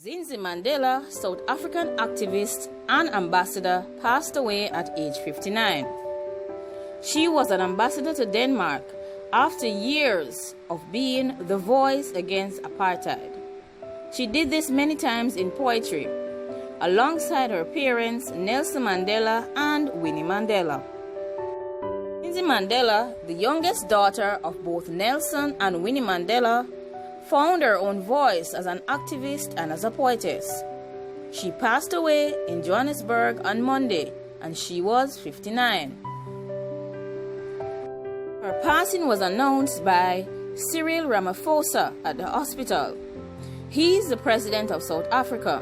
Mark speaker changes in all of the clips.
Speaker 1: Zinzi Mandela, South African activist and ambassador, passed away at age 59. She was an ambassador to Denmark after years of being the voice against apartheid. She did this many times in poetry, alongside her parents Nelson Mandela and Winnie Mandela. Zinzi Mandela, the youngest daughter of both Nelson and Winnie Mandela, found her own voice as an activist and as a poetess. She passed away in Johannesburg on Monday, and she was 59. Her passing was announced by Cyril Ramaphosa at the hospital. He is the president of South Africa.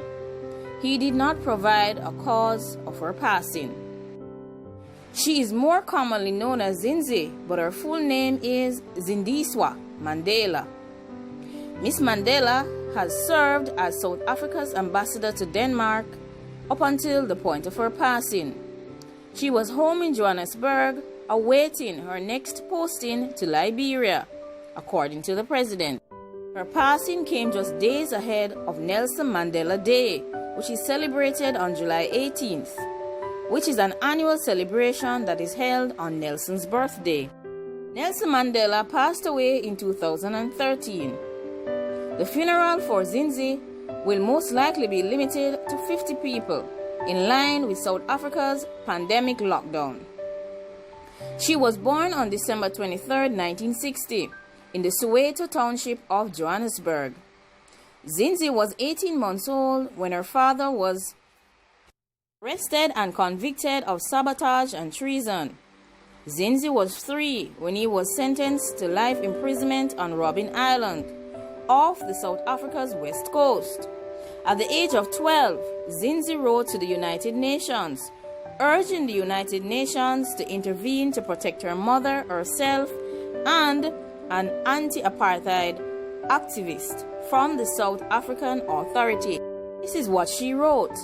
Speaker 1: He did not provide a cause of her passing. She is more commonly known as Zinzi, but her full name is Zindiswa Mandela. Miss Mandela has served as South Africa's ambassador to Denmark up until the point of her passing. She was home in Johannesburg awaiting her next posting to Liberia, according to the president. Her passing came just days ahead of Nelson Mandela Day, which is celebrated on July 18th, which is an annual celebration that is held on Nelson's birthday. Nelson Mandela passed away in 2013. The funeral for Zinzi will most likely be limited to 50 people, in line with South Africa's pandemic lockdown. She was born on December 23, 1960, in the Soweto township of Johannesburg. Zinzi was 18 months old when her father was arrested and convicted of sabotage and treason. Zinzi was 3 when he was sentenced to life imprisonment on Robben Island, off the South Africa's west coast. At the age of 12, Zinzi wrote to the United Nations, urging the United Nations to intervene to protect her mother, herself, and an anti-apartheid activist from the South African Authority. This is what she wrote.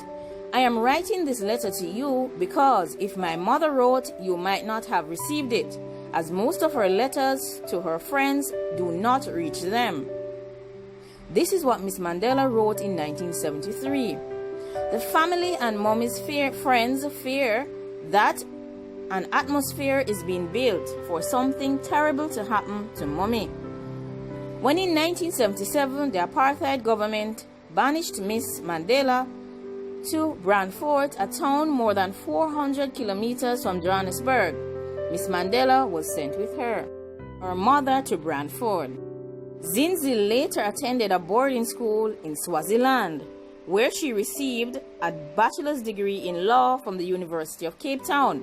Speaker 1: I am writing this letter to you because if my mother wrote, you might not have received it, as most of her letters to her friends do not reach them. This is what Miss Mandela wrote in 1973. The family and mommy's friends fear that an atmosphere is being built for something terrible to happen to mommy. When in 1977 the apartheid government banished Miss Mandela to Brandfort, a town more than 400 kilometers from Johannesburg, Miss Mandela was sent with her mother to Brandfort. Zinzi later attended a boarding school in Swaziland, where she received a bachelor's degree in law from the University of Cape Town.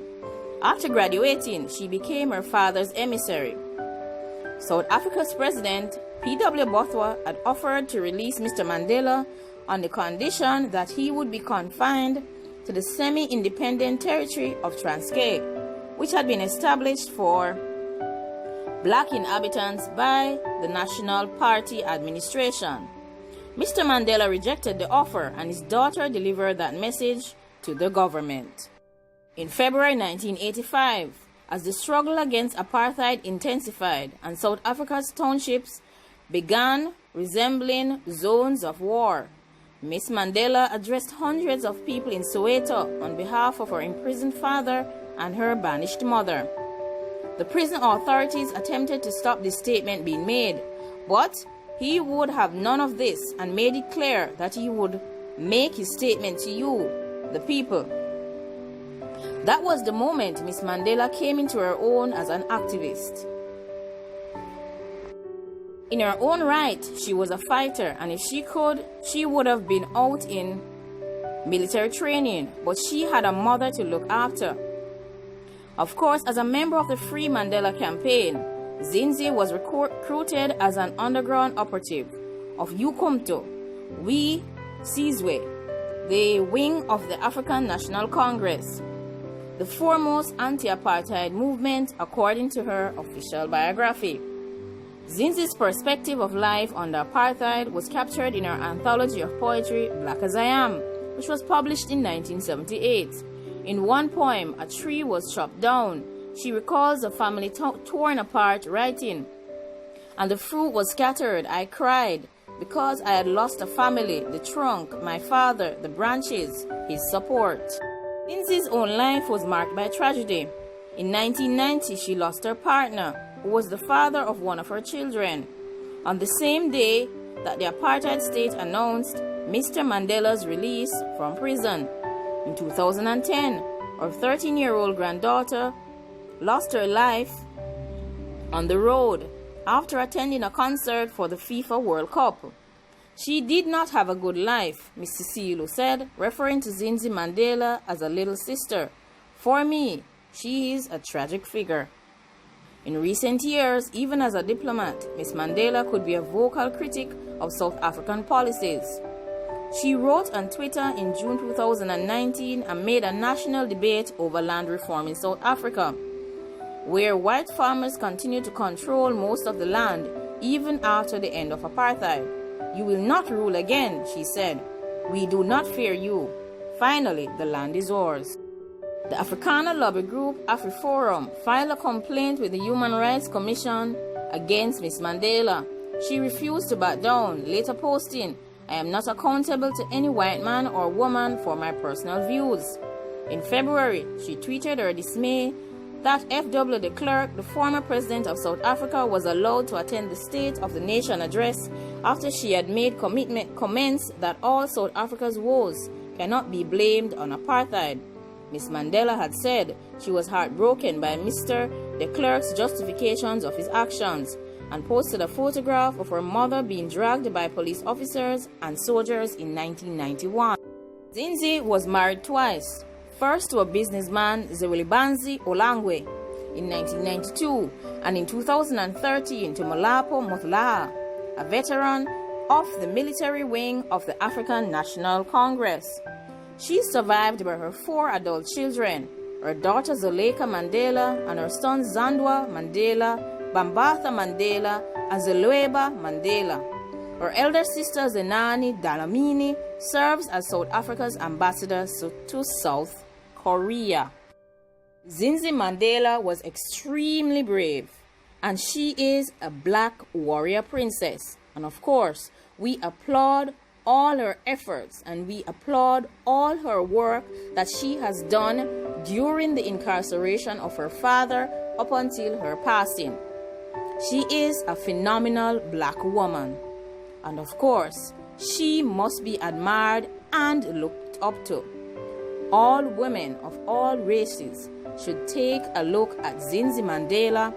Speaker 1: After graduating, she became her father's emissary. South Africa's president, P.W. Botha, had offered to release Mr. Mandela on the condition that he would be confined to the semi-independent territory of Transkei, which had been established for black inhabitants by the National Party administration. Mr. Mandela rejected the offer, and his daughter delivered that message to the government. In February 1985, as the struggle against apartheid intensified and South Africa's townships began resembling zones of war, Miss Mandela addressed hundreds of people in Soweto on behalf of her imprisoned father and her banished mother. The prison authorities attempted to stop this statement being made, but he would have none of this and made it clear that he would make his statement to you, the people. That was the moment Miss Mandela came into her own as an activist. In her own right, she was a fighter, and if she could, she would have been out in military training, but she had a mother to look after. Of course, as a member of the Free Mandela campaign, Zinzi was recruited as an underground operative of Ukomto, We Sizwe, the wing of the African National Congress, the foremost anti-apartheid movement, according to her official biography. Zinzi's perspective of life under apartheid was captured in her anthology of poetry, Black as I Am, which was published in 1978. In one poem, A Tree Was Chopped Down, she recalls a family torn apart, writing, "And the fruit was scattered. I cried. because I had lost a family, the trunk, my father, the branches, his support. Zinzi's own life was marked by tragedy. In 1990, she lost her partner, who was the father of one of her children. On the same day that the apartheid state announced Mr. Mandela's release from prison. In 2010, her 13-year-old granddaughter lost her life on the road after attending a concert for the FIFA World Cup. She did not have a good life, Ms. Sisulu said, referring to Zinzi Mandela as a little sister. For me, she is a tragic figure. In recent years, even as a diplomat, Ms. Mandela could be a vocal critic of South African policies. She wrote on Twitter in June 2019 and made a national debate over land reform in South Africa, where white farmers continue to control most of the land even after the end of apartheid. You will not rule again, she said. We do not fear you. Finally, the land is ours. The Afrikaner lobby group AfriForum filed a complaint with the Human Rights Commission against Ms. Mandela. She refused to back down, later posting, I am not accountable to any white man or woman for my personal views. In February, she tweeted her dismay that F.W. de Klerk, the former president of South Africa, was allowed to attend the State of the Nation address after she had made comments that all South Africa's woes cannot be blamed on apartheid. Ms. Mandela had said she was heartbroken by Mr. de Klerk's justifications of his actions and posted a photograph of her mother being dragged by police officers and soldiers in 1991. Zinzi was married twice. First to a businessman, Zwelibanzi Olangwe, in 1992, and in 2013 to Molapo Mothlaha, a veteran of the military wing of the African National Congress. She is survived by her 4 adult children, her daughter Zoleka Mandela and her sons Zandwa Mandela, Bambatha Mandela, and Zelweba Mandela. Her elder sister Zenani Dlamini serves as South Africa's ambassador to South Korea. Zinzi Mandela was extremely brave, and she is a black warrior princess. And of course, we applaud all her efforts and we applaud all her work that she has done during the incarceration of her father up until her passing. She is a phenomenal black woman, and of course, she must be admired and looked up to. All women of all races should take a look at Zinzi Mandela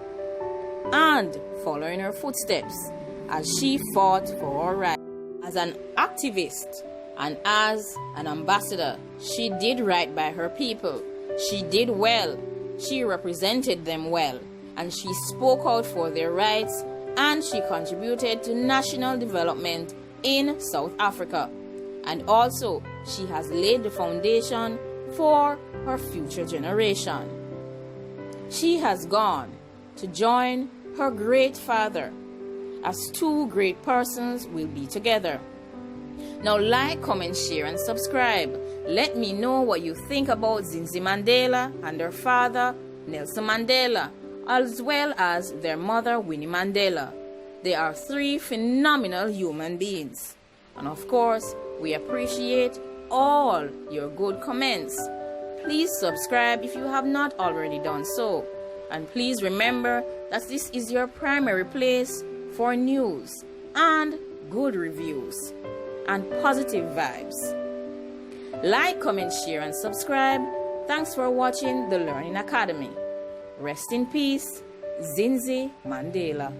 Speaker 1: and follow in her footsteps as she fought for her rights. As an activist and as an ambassador, she did right by her people. She did well. She represented them well. And she spoke out for their rights, and she contributed to national development in South Africa. And also, she has laid the foundation for her future generation. She has gone to join her great father, as 2 great persons will be together. Now like, comment, share, and subscribe. Let me know what you think about Zinzi Mandela and her father, Nelson Mandela, as well as their mother, Winnie Mandela. They are 3 phenomenal human beings. And of course, we appreciate all your good comments. Please subscribe if you have not already done so. And please remember that this is your primary place for news and good reviews and positive vibes. Like, comment, share, and subscribe. Thanks for watching The Learning Academy. Rest in peace, Zinzi Mandela.